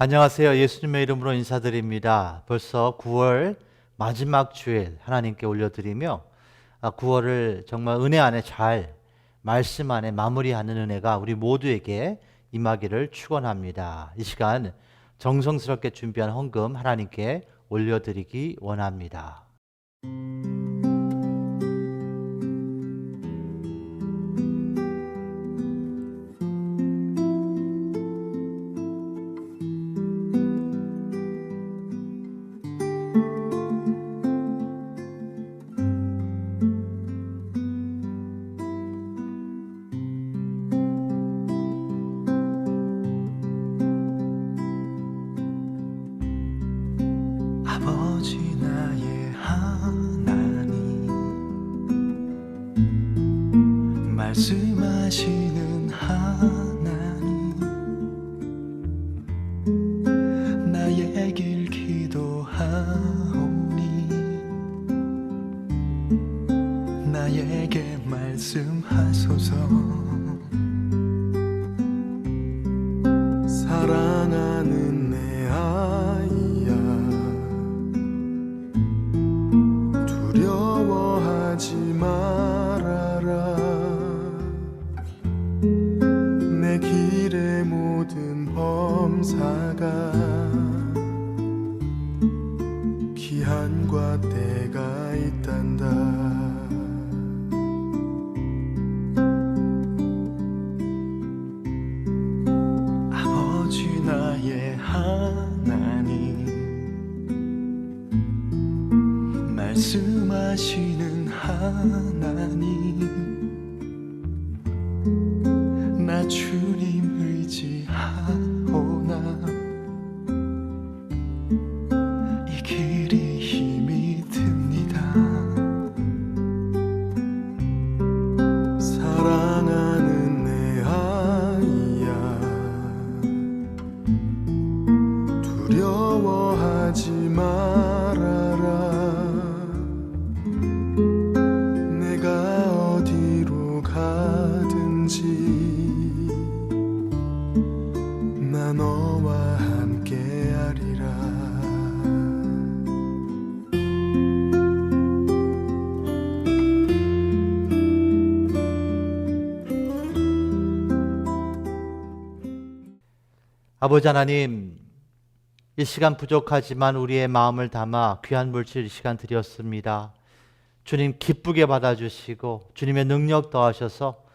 안녕하세요. 예수님의 이름으로 인사드립니다. 벌써 9월 마지막 주일 하나님께 올려드리며 9월을 정말 은혜 안에 잘 말씀 안에 마무리하는 은혜가 우리 모두에게 임하기를 축원합니다. 이 시간 정성스럽게 준비한 헌금 하나님께 올려드리기 원합니다. 아버지 나의 하나님, 말씀하시는 하나님, 나의 길 기도하오니 나에게 말씀하소서. 사랑하는 내 아이야, 두려워하지 말아라. 내 길의 모든 범사가 기한과 때가 있단다. 아버지 나의 하나님, 말씀하시는 하나님, 나 주님 의지하오나 이 길이 힘이 듭니다. 사랑하는 내 아이야, 두려워하지 말아라. 내가 어디로 가든지 나 너와 함께하리라. 아버지 하나님, 이 시간 부족하지만 우리의 마음을 담아 귀한 물질 이 시간 드렸습니다. 주님 기쁘게 받아주시고 주님의 능력 더하셔서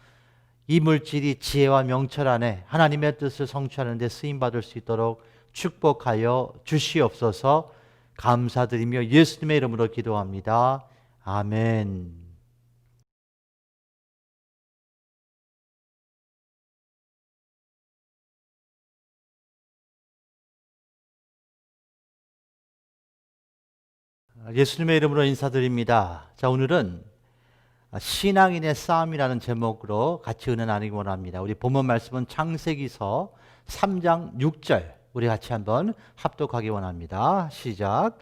이 물질이 지혜와 명철 안에 하나님의 뜻을 성취하는 데 쓰임받을 수 있도록 축복하여 주시옵소서. 감사드리며 예수님의 이름으로 기도합니다. 아멘. 예수님의 이름으로 인사드립니다. 자, 오늘은 신앙인의 싸움이라는 제목으로 같이 은혜 나누기 원합니다. 우리 본문 말씀은 창세기서 3장 6절 우리 같이 한번 합독하기 원합니다. 시작.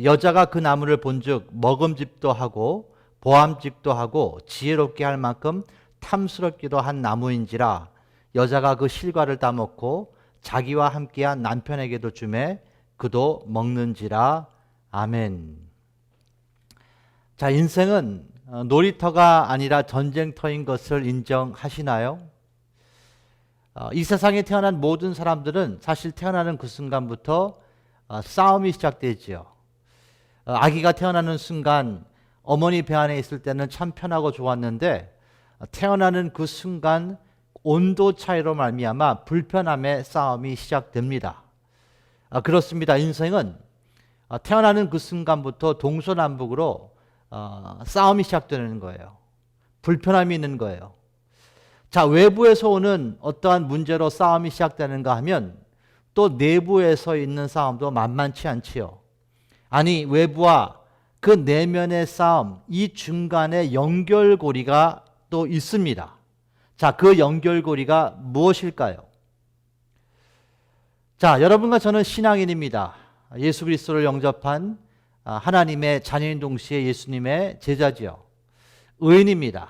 여자가 그 나무를 본즉 먹음직도 하고 보암직도 하고 지혜롭게 할 만큼 탐스럽기도 한 나무인지라 여자가 그 실과를 따먹고 자기와 함께한 남편에게도 주매 그도 먹는지라. 아멘. 자, 인생은 놀이터가 아니라 전쟁터인 것을 인정하시나요? 이 세상에 태어난 모든 사람들은 사실 태어나는 그 순간부터 싸움이 시작되지요. 아기가 태어나는 순간 어머니 배 안에 있을 때는 참 편하고 좋았는데 태어나는 그 순간 온도 차이로 말미암아 불편함의 싸움이 시작됩니다. 그렇습니다. 인생은 태어나는 그 순간부터 동서남북으로 싸움이 시작되는 거예요. 불편함이 있는 거예요. 자, 외부에서 오는 어떠한 문제로 싸움이 시작되는가 하면 또 내부에서 있는 싸움도 만만치 않지요. 아니, 외부와 그 내면의 싸움, 이 중간에 연결고리가 또 있습니다. 자, 그 연결고리가 무엇일까요? 자, 여러분과 저는 신앙인입니다. 예수 그리스도를 영접한 하나님의 자녀인 동시에 예수님의 제자지요. 의인입니다.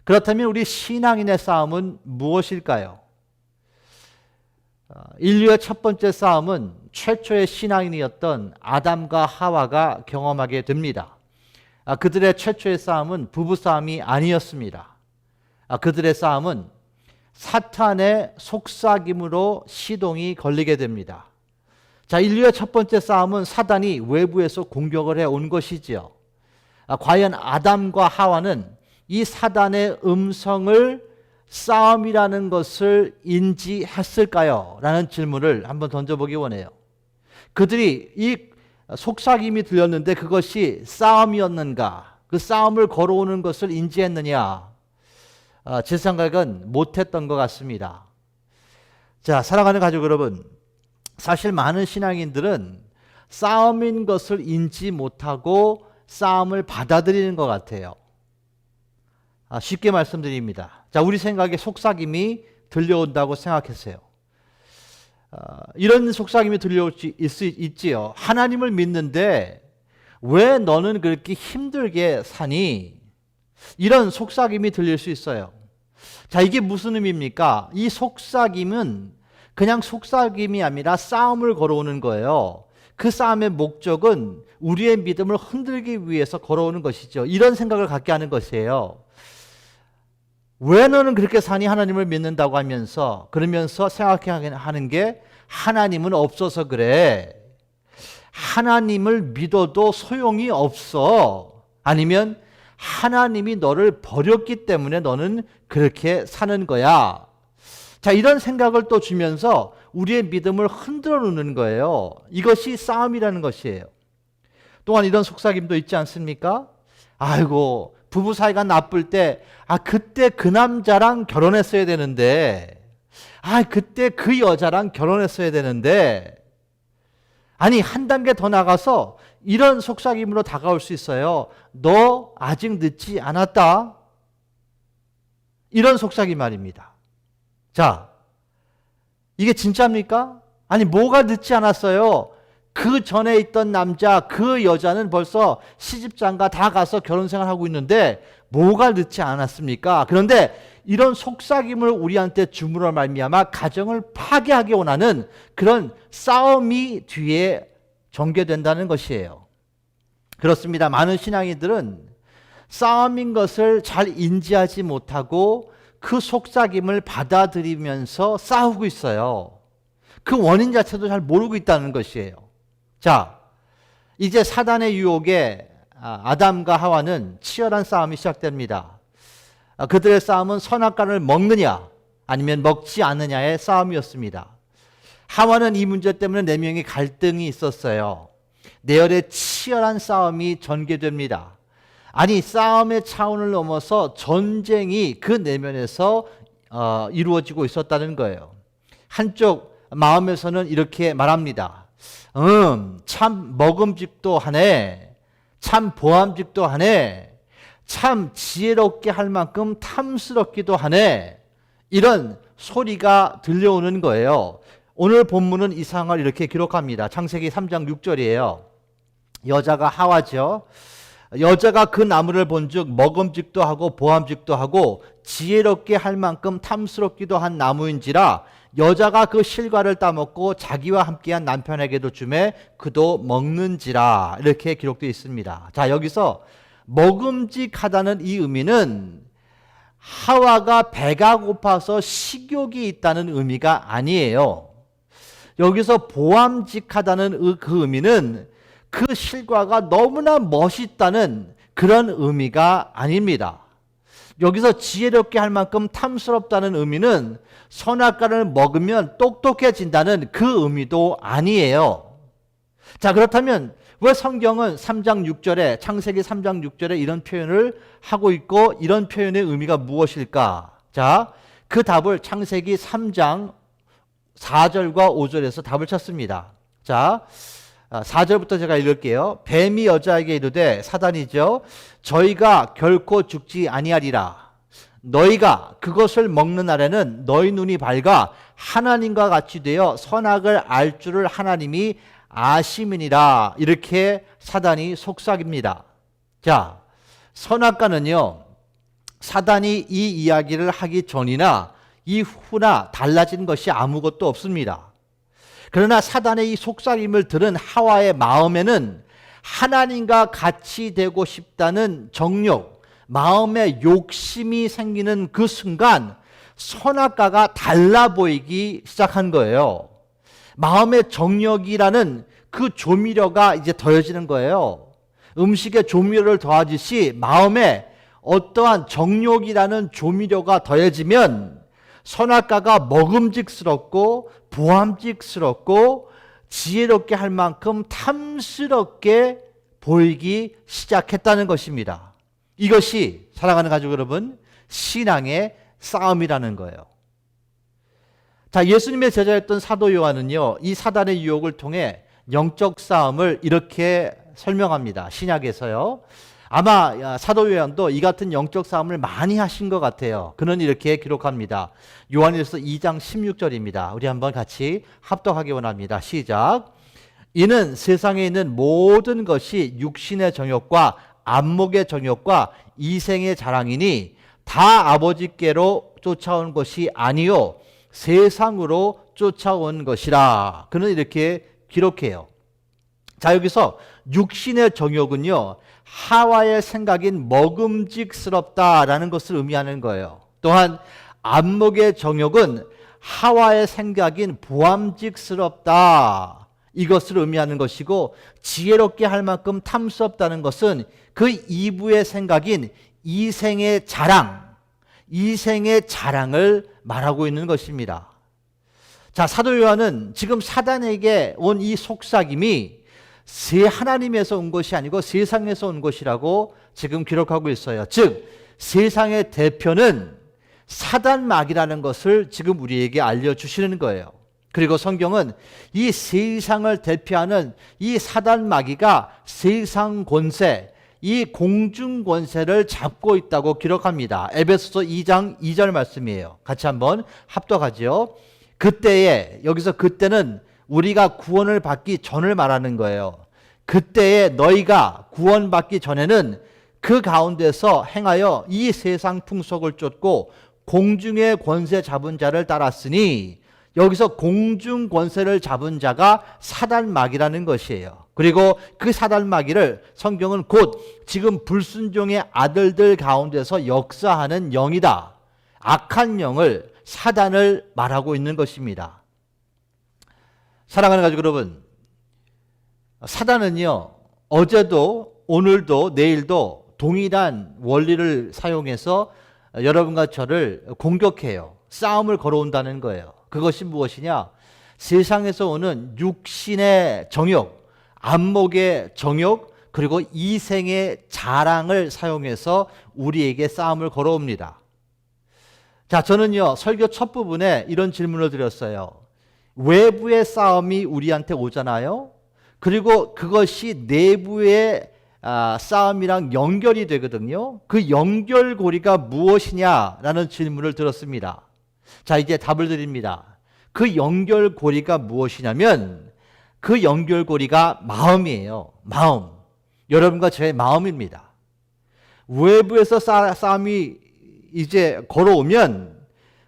그렇다면 우리 신앙인의 싸움은 무엇일까요? 인류의 첫 번째 싸움은 최초의 신앙인이었던 아담과 하와가 경험하게 됩니다. 그들의 최초의 싸움은 부부싸움이 아니었습니다. 그들의 싸움은 사탄의 속삭임으로 시동이 걸리게 됩니다. 자, 인류의 첫 번째 싸움은 사단이 외부에서 공격을 해온 것이지요. 과연 아담과 하와는 이 사단의 음성을 싸움이라는 것을 인지했을까요? 라는 질문을 한번 던져보기 원해요. 그들이 이 속삭임이 들렸는데 그것이 싸움이었는가? 그 싸움을 걸어오는 것을 인지했느냐? 제 생각은 못했던 것 같습니다. 자, 사랑하는 가족 여러분, 사실 많은 신앙인들은 싸움인 것을 인지 못하고 싸움을 받아들이는 것 같아요. 쉽게 말씀드립니다. 자, 우리 생각에 속삭임이 들려온다고 생각했어요. 이런 속삭임이 들려올 수 있지요. 하나님을 믿는데 왜 너는 그렇게 힘들게 사니? 이런 속삭임이 들릴 수 있어요. 자, 이게 무슨 의미입니까? 이 속삭임은 그냥 속삭임이 아니라 싸움을 걸어오는 거예요. 그 싸움의 목적은 우리의 믿음을 흔들기 위해서 걸어오는 것이죠. 이런 생각을 갖게 하는 것이에요. 왜 너는 그렇게 사니? 하나님을 믿는다고 하면서 그러면서 생각하는 게 하나님은 없어서 그래. 하나님을 믿어도 소용이 없어. 아니면 하나님이 너를 버렸기 때문에 너는 그렇게 사는 거야. 자, 이런 생각을 또 주면서 우리의 믿음을 흔들어 놓는 거예요. 이것이 싸움이라는 것이에요. 또한 이런 속삭임도 있지 않습니까? 아이고, 부부 사이가 나쁠 때, 그때 그 남자랑 결혼했어야 되는데, 그때 그 여자랑 결혼했어야 되는데, 아니, 한 단계 더 나가서 이런 속삭임으로 다가올 수 있어요. 너 아직 늦지 않았다. 이런 속삭임 말입니다. 자, 이게 진짜입니까? 아니, 뭐가 늦지 않았어요? 그 전에 있던 남자, 그 여자는 벌써 시집장가 다 가서 결혼 생활하고 있는데 뭐가 늦지 않았습니까? 그런데 이런 속삭임을 우리한테 주므로 말미암아 가정을 파괴하기 원하는 그런 싸움이 뒤에 전개된다는 것이에요. 그렇습니다. 많은 신앙인들은 싸움인 것을 잘 인지하지 못하고 그 속삭임을 받아들이면서 싸우고 있어요. 그 원인 자체도 잘 모르고 있다는 것이에요. 자, 이제 사단의 유혹에 아담과 하와는 치열한 싸움이 시작됩니다. 그들의 싸움은 선악과를 먹느냐 아니면 먹지 않느냐의 싸움이었습니다. 하와는 이 문제 때문에 네 명의 갈등이 있었어요. 내열의 치열한 싸움이 전개됩니다. 아니, 싸움의 차원을 넘어서 전쟁이 그 내면에서 이루어지고 있었다는 거예요. 한쪽 마음에서는 이렇게 말합니다. 참 먹음직도 하네. 참 보암직도 하네. 참 지혜롭게 할 만큼 탐스럽기도 하네. 이런 소리가 들려오는 거예요. 오늘 본문은 이 상황을 이렇게 기록합니다. 창세기 3장 6절이에요. 여자가 하와죠. 여자가 그 나무를 본즉 먹음직도 하고 보암직도 하고 지혜롭게 할 만큼 탐스럽기도 한 나무인지라 여자가 그 실과를 따먹고 자기와 함께한 남편에게도 주매 그도 먹는지라. 이렇게 기록되어 있습니다. 자, 여기서 먹음직하다는 이 의미는 하와가 배가 고파서 식욕이 있다는 의미가 아니에요. 여기서 보암직하다는 그 의미는 그 실과가 너무나 멋있다는 그런 의미가 아닙니다. 여기서 지혜롭게 할 만큼 탐스럽다는 의미는 선악과를 먹으면 똑똑해진다는 그 의미도 아니에요. 자, 그렇다면 왜 성경은 3장 6절에 창세기 3장 6절에 이런 표현을 하고 있고 이런 표현의 의미가 무엇일까? 자, 그 답을 창세기 3장 4절과 5절에서 답을 찾습니다. 자, 4절부터 제가 읽을게요. 뱀이 여자에게 이르되, 사단이죠. 저희가 결코 죽지 아니하리라. 너희가 그것을 먹는 날에는 너희 눈이 밝아 하나님과 같이 되어 선악을 알 줄을 하나님이 아심이니라. 이렇게 사단이 속삭입니다. 자, 선악과는요, 사단이 이 이야기를 하기 전이나 이후나 달라진 것이 아무것도 없습니다. 그러나 사단의 이 속삭임을 들은 하와의 마음에는 하나님과 같이 되고 싶다는 정욕, 마음의 욕심이 생기는 그 순간 선악과가 달라 보이기 시작한 거예요. 마음의 정욕이라는 그 조미료가 이제 더해지는 거예요. 음식에 조미료를 더하듯이 마음에 어떠한 정욕이라는 조미료가 더해지면 선악과가 먹음직스럽고 보암직스럽고 지혜롭게 할 만큼 탐스럽게 보이기 시작했다는 것입니다. 이것이 사랑하는 가족 여러분, 신앙의 싸움이라는 거예요. 자, 예수님의 제자였던 사도 요한은요, 이 사단의 유혹을 통해 영적 싸움을 이렇게 설명합니다. 신약에서요. 아마 사도 요한도 이 같은 영적 싸움을 많이 하신 것 같아요. 그는 이렇게 기록합니다. 요한일서 2장 16절입니다. 우리 한번 같이 합독하기 원합니다. 시작. 이는 세상에 있는 모든 것이 육신의 정욕과 안목의 정욕과 이생의 자랑이니 다 아버지께로 쫓아온 것이 아니요 세상으로 쫓아온 것이라. 그는 이렇게 기록해요. 자, 여기서 육신의 정욕은요, 하와의 생각인 먹음직스럽다라는 것을 의미하는 거예요. 또한 안목의 정욕은 하와의 생각인 보암직스럽다, 이것을 의미하는 것이고, 지혜롭게 할 만큼 탐스럽다는 것은 그 이부의 생각인 이생의 자랑, 이생의 자랑을 말하고 있는 것입니다. 자, 사도 요한은 지금 사단에게 온 이 속삭임이 새 하나님에서 온 것이 아니고 세상에서 온 것이라고 지금 기록하고 있어요. 즉 세상의 대표는 사단마귀라는 것을 지금 우리에게 알려주시는 거예요. 그리고 성경은 이 세상을 대표하는 이 사단마귀가 세상 권세, 이 공중 권세를 잡고 있다고 기록합니다. 에베소서 2장 2절 말씀이에요. 같이 한번 합독하죠. 그때에, 여기서 그때는 우리가 구원을 받기 전을 말하는 거예요. 그때에 너희가 구원받기 전에는 그 가운데서 행하여 이 세상 풍속을 쫓고 공중의 권세 잡은 자를 따랐으니, 여기서 공중 권세를 잡은 자가 사단마귀라는 것이에요. 그리고 그 사단마귀를 성경은 곧 지금 불순종의 아들들 가운데서 역사하는 영이다, 악한 영을, 사단을 말하고 있는 것입니다. 사랑하는 가족 여러분, 사단은요, 어제도 오늘도 내일도 동일한 원리를 사용해서 여러분과 저를 공격해요. 싸움을 걸어온다는 거예요. 그것이 무엇이냐? 세상에서 오는 육신의 정욕, 안목의 정욕, 그리고 이생의 자랑을 사용해서 우리에게 싸움을 걸어옵니다. 자, 저는요, 설교 첫 부분에 이런 질문을 드렸어요. 외부의 싸움이 우리한테 오잖아요. 그리고 그것이 내부의 싸움이랑 연결이 되거든요. 그 연결고리가 무엇이냐라는 질문을 들었습니다. 자, 이제 답을 드립니다. 그 연결고리가 무엇이냐면 그 연결고리가 마음이에요. 마음. 여러분과 저의 마음입니다. 외부에서 싸움이 이제 걸어오면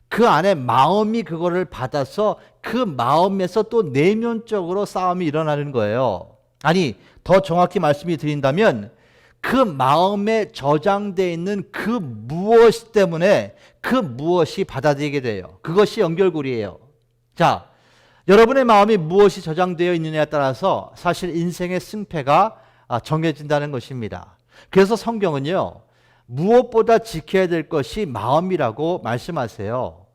그 안에 마음이 그거를 받아서 그 마음에서 또 내면적으로 싸움이 일어나는 거예요. 아니, 더 정확히 말씀이 드린다면 그 마음에 저장되어 있는 그 무엇 때문에 그 무엇이 받아들이게 돼요. 그것이 연결고리예요. 자, 여러분의 마음이 무엇이 저장되어 있느냐에 따라서 사실 인생의 승패가 정해진다는 것입니다. 그래서 성경은요, 무엇보다 지켜야 될 것이 마음이라고 말씀하세요.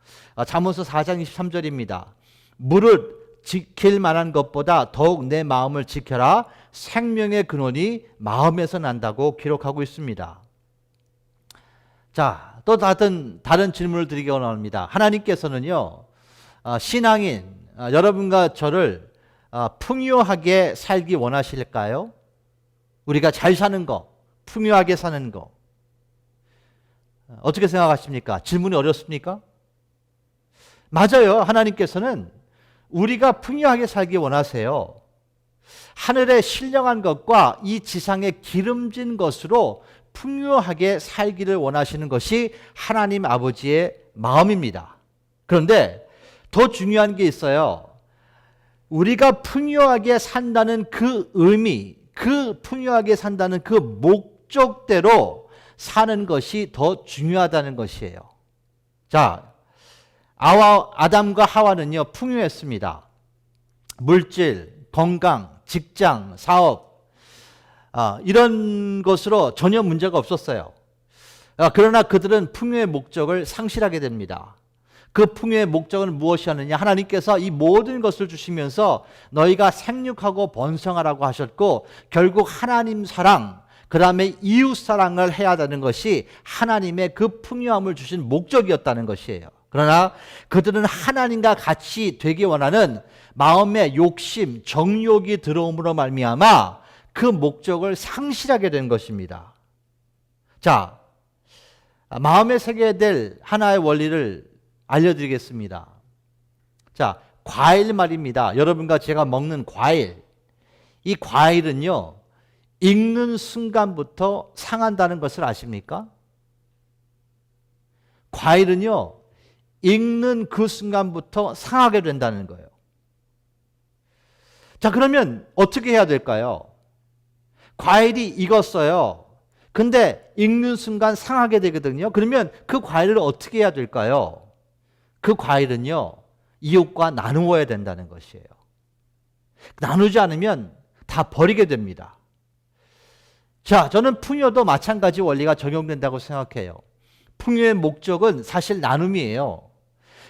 잠언서 4장 23절입니다. 무릇 지킬 만한 것보다 더욱 내 마음을 지켜라. 생명의 근원이 마음에서 난다고 기록하고 있습니다. 자, 또 다른 질문을 드리기 원합니다. 하나님께서는요, 신앙인 여러분과 저를 풍요하게 살기 원하실까요? 우리가 잘 사는 거, 풍요하게 사는 거. 어떻게 생각하십니까? 질문이 어렵습니까? 맞아요. 하나님께서는 우리가 풍요하게 살기 원하세요. 하늘에 신령한 것과 이 지상에 기름진 것으로 풍요하게 살기를 원하시는 것이 하나님 아버지의 마음입니다. 그런데 더 중요한 게 있어요. 우리가 풍요하게 산다는 그 의미, 그 풍요하게 산다는 그 목적대로 사는 것이 더 중요하다는 것이에요. 자, 아담과 하와는요, 풍요했습니다. 물질, 건강, 직장, 사업, 이런 것으로 전혀 문제가 없었어요. 그러나 그들은 풍요의 목적을 상실하게 됩니다. 그 풍요의 목적은 무엇이었느냐? 하나님께서 이 모든 것을 주시면서 너희가 생육하고 번성하라고 하셨고, 결국 하나님 사랑, 그 다음에 이웃 사랑을 해야 되는 것이 하나님의 그 풍요함을 주신 목적이었다는 것이에요. 그러나 그들은 하나님과 같이 되기 원하는 마음의 욕심, 정욕이 들어옴으로 말미암아 그 목적을 상실하게 된 것입니다. 자, 마음에 새겨야 될 하나의 원리를 알려드리겠습니다. 자, 과일 말입니다. 여러분과 제가 먹는 과일. 이 과일은요, 익는 순간부터 상한다는 것을 아십니까? 과일은요, 익는 그 순간부터 상하게 된다는 거예요. 자, 그러면 어떻게 해야 될까요? 과일이 익었어요. 근데 익는 순간 상하게 되거든요. 그러면 그 과일을 어떻게 해야 될까요? 그 과일은요, 이웃과 나누어야 된다는 것이에요. 나누지 않으면 다 버리게 됩니다. 자, 저는 풍요도 마찬가지 원리가 적용된다고 생각해요. 풍요의 목적은 사실 나눔이에요.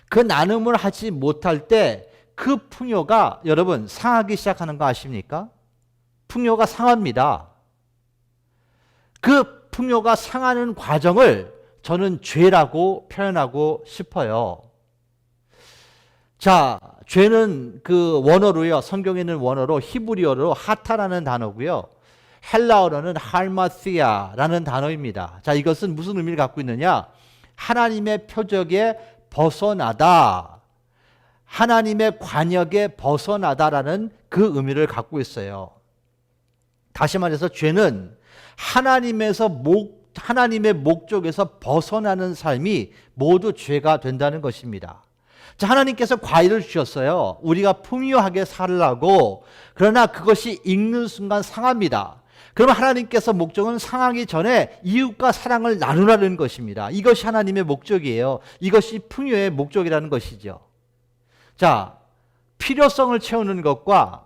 그 나눔을 하지 못할 때 그 풍요가 여러분 상하기 시작하는 거 아십니까? 풍요가 상합니다. 그 풍요가 상하는 과정을 저는 죄라고 표현하고 싶어요. 자, 죄는 그 원어로요, 성경에 있는 원어로 히브리어로 하타라는 단어고요, 헬라어로는 할마시아라는 단어입니다. 자, 이것은 무슨 의미를 갖고 있느냐? 하나님의 표적에 벗어나다, 하나님의 관역에 벗어나다라는 그 의미를 갖고 있어요. 다시 말해서 죄는 하나님의 목적에서 벗어나는 삶이 모두 죄가 된다는 것입니다. 자, 하나님께서 과일을 주셨어요. 우리가 풍요하게 살라고. 그러나 그것이 익는 순간 상합니다. 그러면 하나님께서 목적은 상하기 전에 이웃과 사랑을 나누라는 것입니다. 이것이 하나님의 목적이에요. 이것이 풍요의 목적이라는 것이죠. 자, 필요성을 채우는 것과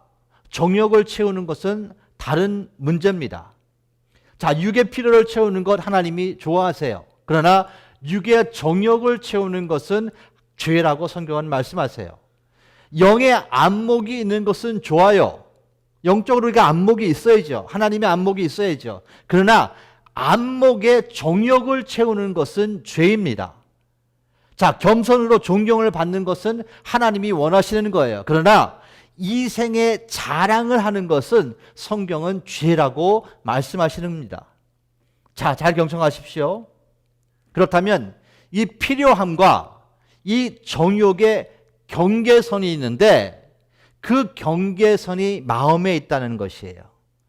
정욕을 채우는 것은 다른 문제입니다. 자, 육의 필요를 채우는 것 하나님이 좋아하세요. 그러나 육의 정욕을 채우는 것은 죄라고 성경은 말씀하세요. 영의 안목이 있는 것은 좋아요. 영적으로 우리가 안목이 있어야죠. 하나님의 안목이 있어야죠. 그러나 안목의 정욕을 채우는 것은 죄입니다. 자, 겸손으로 존경을 받는 것은 하나님이 원하시는 거예요. 그러나 이생의 자랑을 하는 것은 성경은 죄라고 말씀하시는 겁니다. 자, 잘 경청하십시오. 그렇다면 이 필요함과 이 정욕의 경계선이 있는데 그 경계선이 마음에 있다는 것이에요.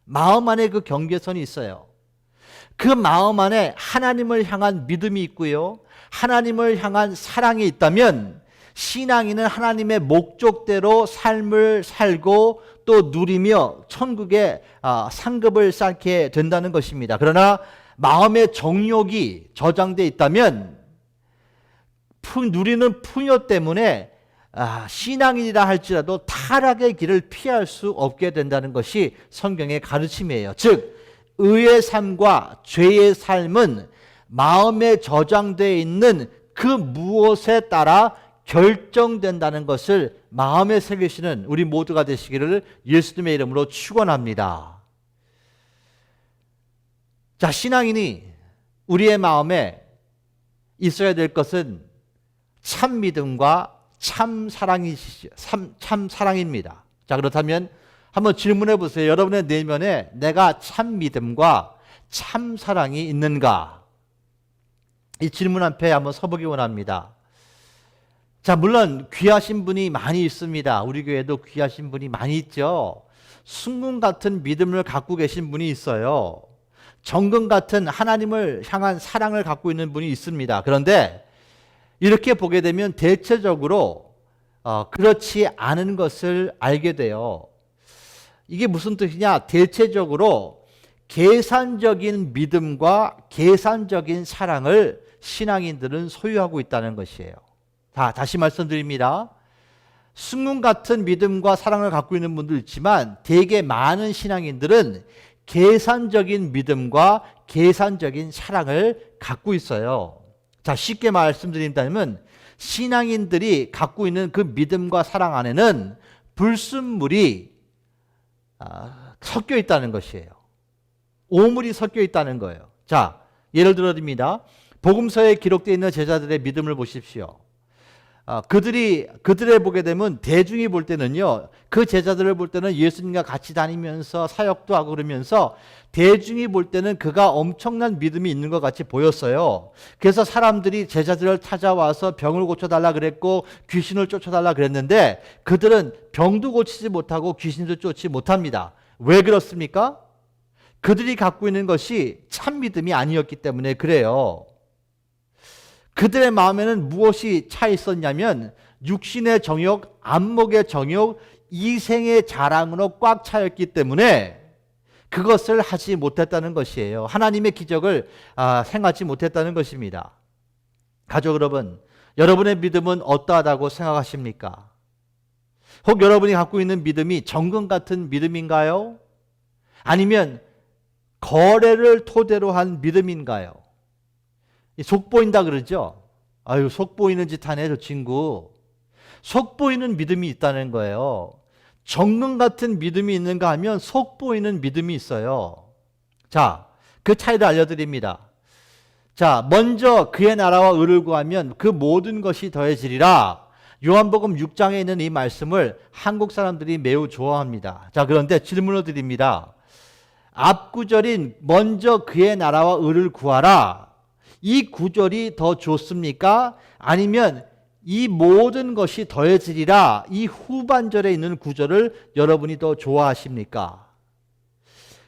마음 안에 그 경계선이 있어요. 그 마음 안에 하나님을 향한 믿음이 있고요, 하나님을 향한 사랑이 있다면 신앙인은 하나님의 목적대로 삶을 살고 또 누리며 천국의 상급을 쌓게 된다는 것입니다. 그러나 마음의 정욕이 저장되어 있다면 누리는 풍요 때문에 신앙인이라 할지라도 타락의 길을 피할 수 없게 된다는 것이 성경의 가르침이에요. 즉, 의의 삶과 죄의 삶은 마음에 저장되어 있는 그 무엇에 따라 결정된다는 것을 마음에 새기시는 우리 모두가 되시기를 예수님의 이름으로 축원합니다. 자, 신앙인이 우리의 마음에 있어야 될 것은 참 믿음과 참 사랑입니다. 자, 그렇다면 한번 질문해 보세요. 여러분의 내면에 내가 참 믿음과 참 사랑이 있는가? 이 질문 앞에 한번 서보기 원합니다. 자, 물론 귀하신 분이 많이 있습니다. 우리 교회도 귀하신 분이 많이 있죠. 순금 같은 믿음을 갖고 계신 분이 있어요. 정금 같은 하나님을 향한 사랑을 갖고 있는 분이 있습니다. 그런데 이렇게 보게 되면 대체적으로 그렇지 않은 것을 알게 돼요. 이게 무슨 뜻이냐? 대체적으로 계산적인 믿음과 계산적인 사랑을 신앙인들은 소유하고 있다는 것이에요. 다시 말씀드립니다. 순금 같은 믿음과 사랑을 갖고 있는 분도 있지만 되게 많은 신앙인들은 계산적인 믿음과 계산적인 사랑을 갖고 있어요. 자, 쉽게 말씀드린다면 신앙인들이 갖고 있는 그 믿음과 사랑 안에는 불순물이 섞여 있다는 것이에요. 오물이 섞여 있다는 거예요. 자, 예를 들어 드립니다. 복음서에 기록되어 있는 제자들의 믿음을 보십시오. 그들을 보게 되면 대중이 볼 때는요, 그 제자들을 볼 때는 예수님과 같이 다니면서 사역도 하고 그러면서 대중이 볼 때는 그가 엄청난 믿음이 있는 것 같이 보였어요. 그래서 사람들이 제자들을 찾아와서 병을 고쳐달라 그랬고 귀신을 쫓아달라 그랬는데 그들은 병도 고치지 못하고 귀신도 쫓지 못합니다. 왜 그렇습니까? 그들이 갖고 있는 것이 참 믿음이 아니었기 때문에 그래요. 그들의 마음에는 무엇이 차 있었냐면 육신의 정욕, 안목의 정욕, 이생의 자랑으로 꽉 차였기 때문에 그것을 하지 못했다는 것이에요. 하나님의 기적을 행하지 못했다는 것입니다. 가족 여러분, 여러분의 믿음은 어떠하다고 생각하십니까? 혹 여러분이 갖고 있는 믿음이 정금 같은 믿음인가요? 아니면 거래를 토대로 한 믿음인가요? 속 보인다 그러죠? 아유, 속 보이는 짓 하네, 저 친구. 속 보이는 믿음이 있다는 거예요. 정금 같은 믿음이 있는가 하면 속 보이는 믿음이 있어요. 자, 그 차이를 알려드립니다. 자, 먼저 그의 나라와 의를 구하면 그 모든 것이 더해지리라. 요한복음 6장에 있는 이 말씀을 한국 사람들이 매우 좋아합니다. 자, 그런데 질문을 드립니다. 앞 구절인 먼저 그의 나라와 의를 구하라. 이 구절이 더 좋습니까? 아니면 이 모든 것이 더해지리라 이 후반절에 있는 구절을 여러분이 더 좋아하십니까?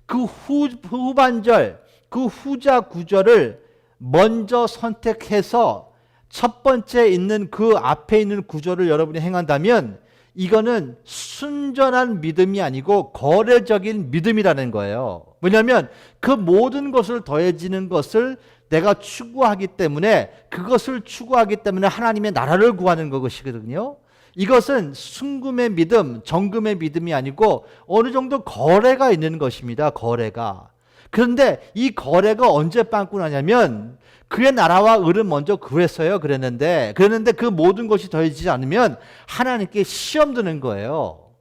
그 후반절, 그 후자 구절을 먼저 선택해서 첫 번째 있는 그 앞에 있는 구절을 여러분이 행한다면 이거는 순전한 믿음이 아니고 거래적인 믿음이라는 거예요. 왜냐하면 그 모든 것을 더해지는 것을 내가 추구하기 때문에 그것을 추구하기 때문에 하나님의 나라를 구하는 것이거든요. 이것은 순금의 믿음, 정금의 믿음이 아니고 어느 정도 거래가 있는 것입니다. 거래가. 그런데 이 거래가 언제 빵꾸 나냐면 그의 나라와 의를 먼저 구했어요. 그랬는데 그 모든 것이 더해지지 않으면 하나님께 시험 드는 거예요.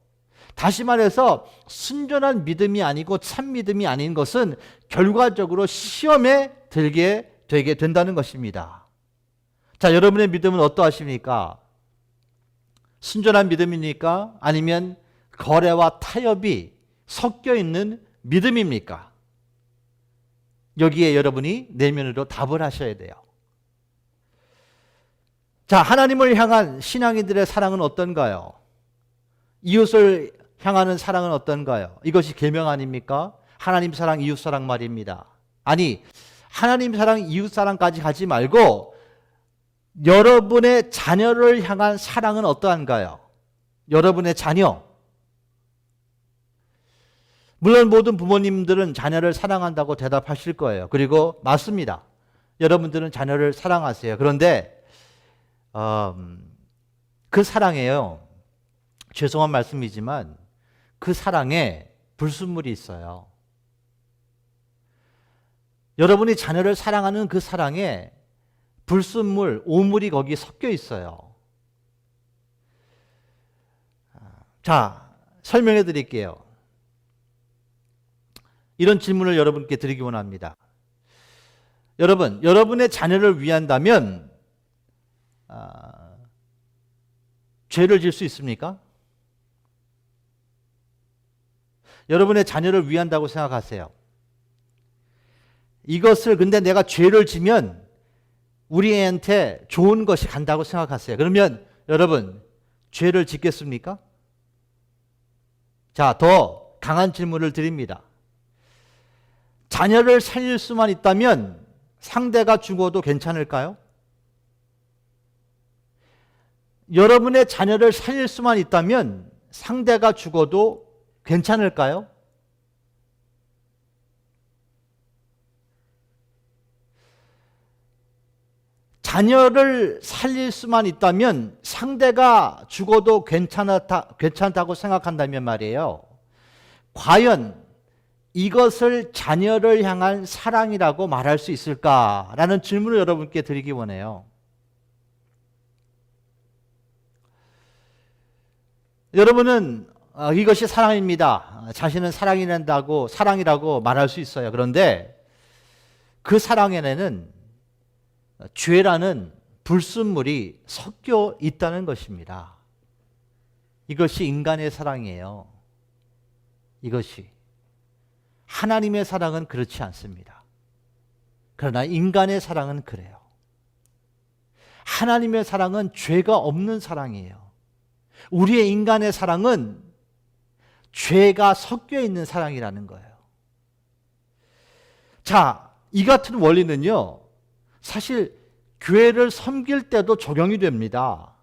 다시 말해서 순전한 믿음이 아니고 참 믿음이 아닌 것은 결과적으로 시험에 들게 되게 된다는 것입니다. 자, 여러분의 믿음은 어떠하십니까? 순전한 믿음입니까? 아니면 거래와 타협이 섞여 있는 믿음입니까? 여기에 여러분이 내면으로 답을 하셔야 돼요. 자, 하나님을 향한 신앙인들의 사랑은 어떤가요? 이웃을 향하는 사랑은 어떤가요? 이것이 계명 아닙니까? 하나님 사랑, 이웃 사랑 말입니다. 아니, 하나님 사랑, 이웃 사랑까지 가지 말고 여러분의 자녀를 향한 사랑은 어떠한가요? 여러분의 자녀. 물론 모든 부모님들은 자녀를 사랑한다고 대답하실 거예요. 그리고 맞습니다. 여러분들은 자녀를 사랑하세요. 그런데 그 사랑에요. 죄송한 말씀이지만 그 사랑에 불순물이 있어요. 여러분이 자녀를 사랑하는 그 사랑에 불순물, 오물이 거기 섞여 있어요. 자, 설명해 드릴게요. 이런 질문을 여러분께 드리기 원합니다. 여러분, 여러분의 자녀를 위한다면 죄를 질 수 있습니까? 여러분의 자녀를 위한다고 생각하세요. 이것을 근데 내가 죄를 지면 우리 애한테 좋은 것이 간다고 생각하세요. 그러면 여러분, 죄를 짓겠습니까? 자, 더 강한 질문을 드립니다. 자녀를 살릴 수만 있다면 상대가 죽어도 괜찮을까요? 여러분의 자녀를 살릴 수만 있다면 상대가 죽어도 괜찮을까요? 자녀를 살릴 수만 있다면 상대가 죽어도 괜찮다고 생각한다면 말이에요. 과연 이것을 자녀를 향한 사랑이라고 말할 수 있을까라는 질문을 여러분께 드리기 원해요. 여러분은 이것이 사랑입니다. 자신은 사랑이라고 말할 수 있어요. 그런데 그 사랑에는 죄라는 불순물이 섞여 있다는 것입니다. 이것이 인간의 사랑이에요. 이것이. 하나님의 사랑은 그렇지 않습니다. 그러나 인간의 사랑은 그래요. 하나님의 사랑은 죄가 없는 사랑이에요. 우리의 인간의 사랑은 죄가 섞여 있는 사랑이라는 거예요. 자, 이 같은 원리는요, 사실 교회를 섬길 때도 적용이 됩니다.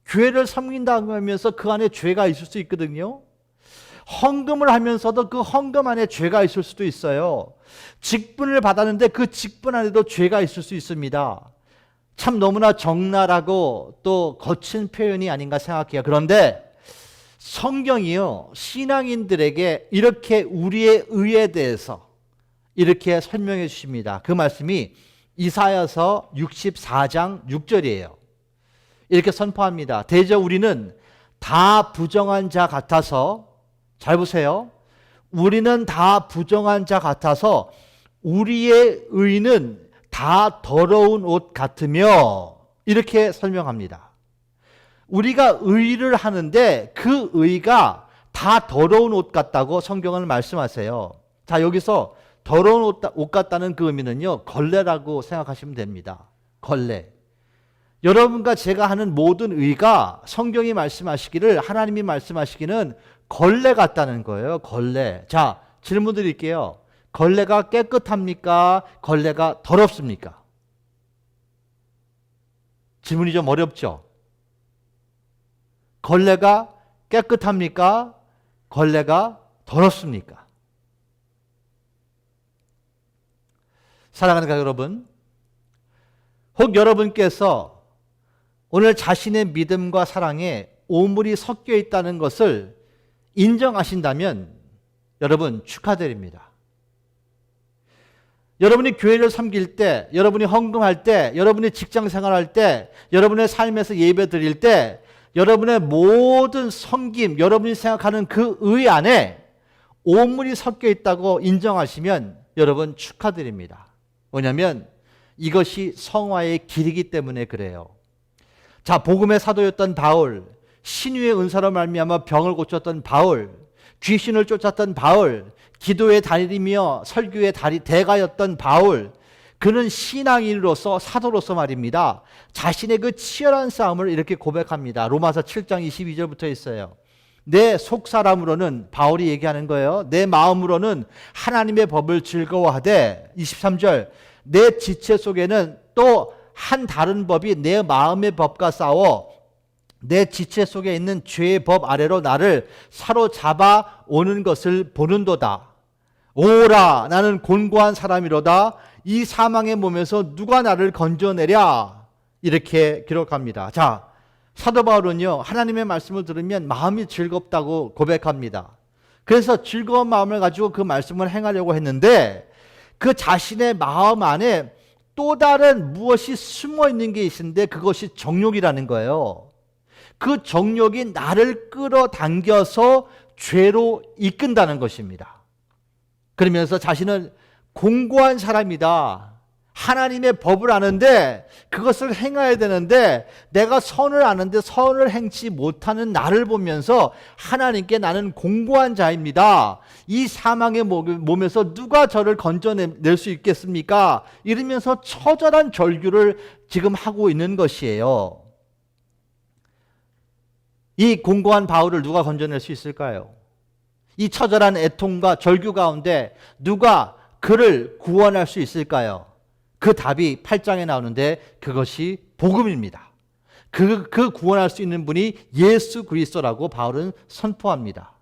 교회를 섬긴다고 하면서 그 안에 죄가 있을 수 있거든요. 헌금을 하면서도 그 헌금 안에 죄가 있을 수도 있어요. 직분을 받았는데 그 직분 안에도 죄가 있을 수 있습니다. 참 너무나 적나라하고 또 거친 표현이 아닌가 생각해요. 그런데 성경이요, 신앙인들에게 이렇게 우리의 의에 대해서 이렇게 설명해 주십니다. 그 말씀이 이사야서 64장 6절이에요. 이렇게 선포합니다. 대저 우리는 다 부정한 자 같아서, 잘 보세요. 우리는 다 부정한 자 같아서 우리의 의는 다 더러운 옷 같으며, 이렇게 설명합니다. 우리가 의를 하는데 그 의가 다 더러운 옷 같다고 성경은 말씀하세요. 자, 여기서 더러운 옷 같다는 그 의미는요, 걸레라고 생각하시면 됩니다. 걸레. 여러분과 제가 하는 모든 의가 성경이 말씀하시기를, 하나님이 말씀하시기는 걸레 같다는 거예요. 걸레. 자, 질문 드릴게요. 걸레가 깨끗합니까? 걸레가 더럽습니까? 질문이 좀 어렵죠? 걸레가 깨끗합니까? 걸레가 더럽습니까? 사랑하는 가족 여러분, 혹 여러분께서 오늘 자신의 믿음과 사랑에 오물이 섞여 있다는 것을 인정하신다면 여러분 축하드립니다. 여러분이 교회를 섬길 때, 여러분이 헌금할 때, 여러분이 직장 생활할 때, 여러분의 삶에서 예배 드릴 때, 여러분의 모든 섬김, 여러분이 생각하는 그 의 안에 오물이 섞여 있다고 인정하시면 여러분 축하드립니다. 왜냐하면 이것이 성화의 길이기 때문에 그래요. 자, 복음의 사도였던 바울, 신유의 은사로 말미암아 병을 고쳤던 바울, 귀신을 쫓았던 바울, 기도의 달이며 설교의 대가였던 바울, 그는 신앙인으로서, 사도로서 말입니다, 자신의 그 치열한 싸움을 이렇게 고백합니다. 로마서 7장 22절부터 있어요. 내 속사람으로는, 바울이 얘기하는 거예요, 내 마음으로는 하나님의 법을 즐거워하되, 23절, 내 지체 속에는 또 한 다른 법이 내 마음의 법과 싸워 내 지체 속에 있는 죄의 법 아래로 나를 사로잡아 오는 것을 보는도다. 오라, 나는 곤고한 사람이로다. 이 사망의 몸에서 누가 나를 건져내랴. 이렇게 기록합니다. 자, 사도 바울은요, 하나님의 말씀을 들으면 마음이 즐겁다고 고백합니다. 그래서 즐거운 마음을 가지고 그 말씀을 행하려고 했는데, 그 자신의 마음 안에 또 다른 무엇이 숨어 있는 게 있는데, 그것이 정욕이라는 거예요. 그 정욕이 나를 끌어당겨서 죄로 이끈다는 것입니다. 그러면서 자신은 공고한 사람이다. 하나님의 법을 아는데 그것을 행해야 되는데 내가 선을 아는데 선을 행치 못하는 나를 보면서 하나님께 나는 공고한 자입니다. 이 사망의 몸에서 누가 저를 건져낼 수 있겠습니까? 이러면서 처절한 절규를 지금 하고 있는 것이에요. 이 공고한 바울을 누가 건져낼 수 있을까요? 이 처절한 애통과 절규 가운데 누가 그를 구원할 수 있을까요? 그 답이 8장에 나오는데 그것이 복음입니다. 그 구원할 수 있는 분이 예수 그리스도라고 바울은 선포합니다.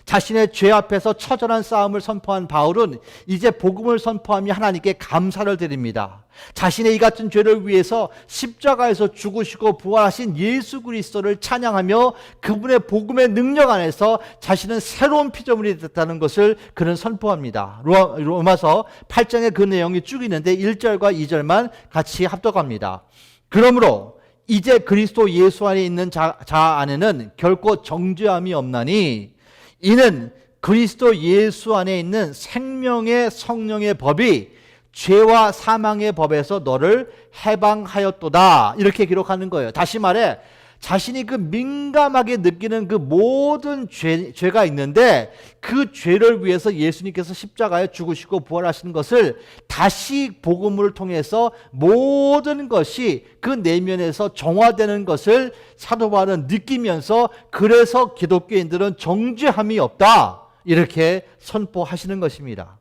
자신의 죄 앞에서 처절한 싸움을 선포한 바울은 이제 복음을 선포하며 하나님께 감사를 드립니다. 자신의 이 같은 죄를 위해서 십자가에서 죽으시고 부활하신 예수 그리스도를 찬양하며 그분의 복음의 능력 안에서 자신은 새로운 피조물이 됐다는 것을 그는 선포합니다. 로마서 8장에 그 내용이 쭉 있는데 1절과 2절만 같이 합독합니다. 그러므로 이제 그리스도 예수 안에 있는 자 안에는 결코 정죄함이 없나니 이는 그리스도 예수 안에 있는 생명의 성령의 법이 죄와 사망의 법에서 너를 해방하였도다. 이렇게 기록하는 거예요. 다시 말해 자신이 그 민감하게 느끼는 그 모든 죄가 있는데 그 죄를 위해서 예수님께서 십자가에 죽으시고 부활하신 것을 다시 복음을 통해서 모든 것이 그 내면에서 정화되는 것을 사도 바울은 느끼면서 그래서 기독교인들은 정죄함이 없다. 이렇게 선포하시는 것입니다.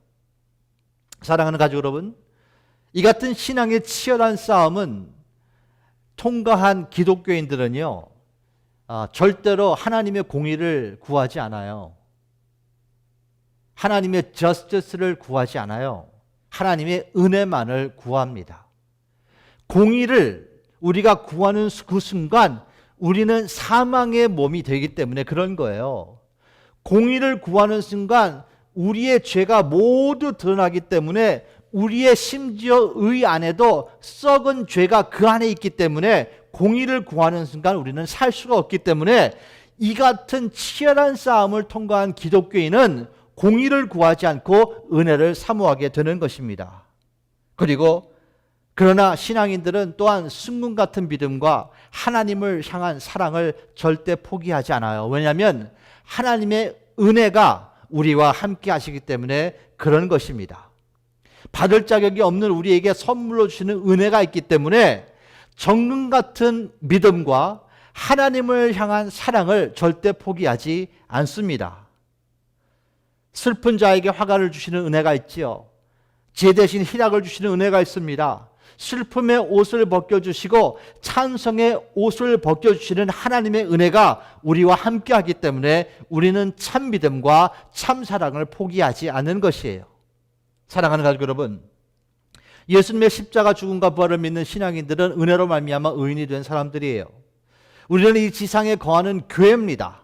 사랑하는 가족 여러분, 이 같은 신앙의 치열한 싸움은 통과한 기독교인들은요, 절대로 하나님의 공의를 구하지 않아요. 하나님의 저스티스를 구하지 않아요. 하나님의 은혜만을 구합니다. 공의를 우리가 구하는 그 순간 우리는 사망의 몸이 되기 때문에 그런 거예요. 공의를 구하는 순간 우리의 죄가 모두 드러나기 때문에 우리의 심지어 의 안에도 썩은 죄가 그 안에 있기 때문에 공의를 구하는 순간 우리는 살 수가 없기 때문에 이 같은 치열한 싸움을 통과한 기독교인은 공의를 구하지 않고 은혜를 사모하게 되는 것입니다. 그리고 그러나 신앙인들은 또한 순금 같은 믿음과 하나님을 향한 사랑을 절대 포기하지 않아요. 왜냐하면 하나님의 은혜가 우리와 함께 하시기 때문에 그런 것입니다. 받을 자격이 없는 우리에게 선물로 주시는 은혜가 있기 때문에 정금 같은 믿음과 하나님을 향한 사랑을 절대 포기하지 않습니다. 슬픈 자에게 화가를 주시는 은혜가 있지요. 제 대신 희락을 주시는 은혜가 있습니다. 슬픔의 옷을 벗겨주시고 찬송의 옷을 벗겨주시는 하나님의 은혜가 우리와 함께하기 때문에 우리는 참 믿음과 참 사랑을 포기하지 않는 것이에요. 사랑하는 가족 여러분, 예수님의 십자가 죽음과 부활을 믿는 신앙인들은 은혜로 말미암아 의인이 된 사람들이에요. 우리는 이 지상에 거하는 교회입니다.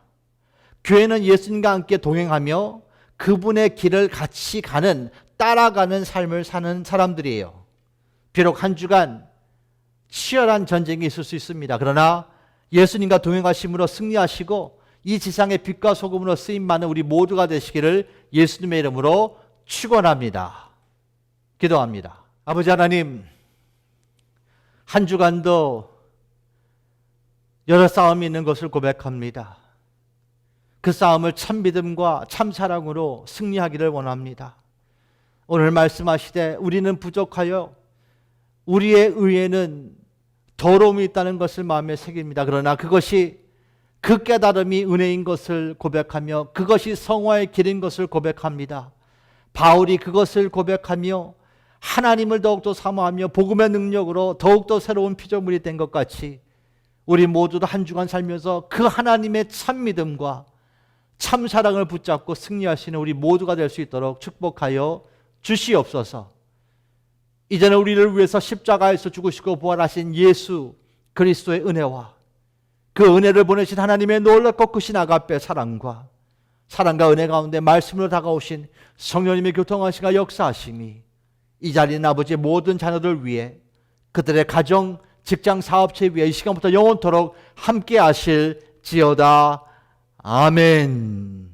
교회는 예수님과 함께 동행하며 그분의 길을 같이 가는, 따라가는 삶을 사는 사람들이에요. 비록 한 주간 치열한 전쟁이 있을 수 있습니다. 그러나 예수님과 동행하심으로 승리하시고 이 지상의 빛과 소금으로 쓰임 많은 우리 모두가 되시기를 예수님의 이름으로 축원합니다. 기도합니다. 아버지 하나님, 한 주간도 여러 싸움이 있는 것을 고백합니다. 그 싸움을 참 믿음과 참 사랑으로 승리하기를 원합니다. 오늘 말씀하시되 우리는 부족하여 우리의 의에는 더러움이 있다는 것을 마음에 새깁니다. 그러나 그것이 그 깨달음이 은혜인 것을 고백하며 그것이 성화의 길인 것을 고백합니다. 바울이 그것을 고백하며 하나님을 더욱더 사모하며 복음의 능력으로 더욱더 새로운 피조물이 된 것 같이 우리 모두도 한 주간 살면서 그 하나님의 참 믿음과 참 사랑을 붙잡고 승리하시는 우리 모두가 될 수 있도록 축복하여 주시옵소서. 이제는 우리를 위해서 십자가에서 죽으시고 부활하신 예수 그리스도의 은혜와 그 은혜를 보내신 하나님의 놀랍고 크신 아가페 사랑과 은혜 가운데 말씀으로 다가오신 성령님의 교통하시가 역사하심이 이 자리에 있는 아버지의 모든 자녀들 위해 그들의 가정, 직장, 사업체 위에 이 시간부터 영원토록 함께 하실지어다. 아멘.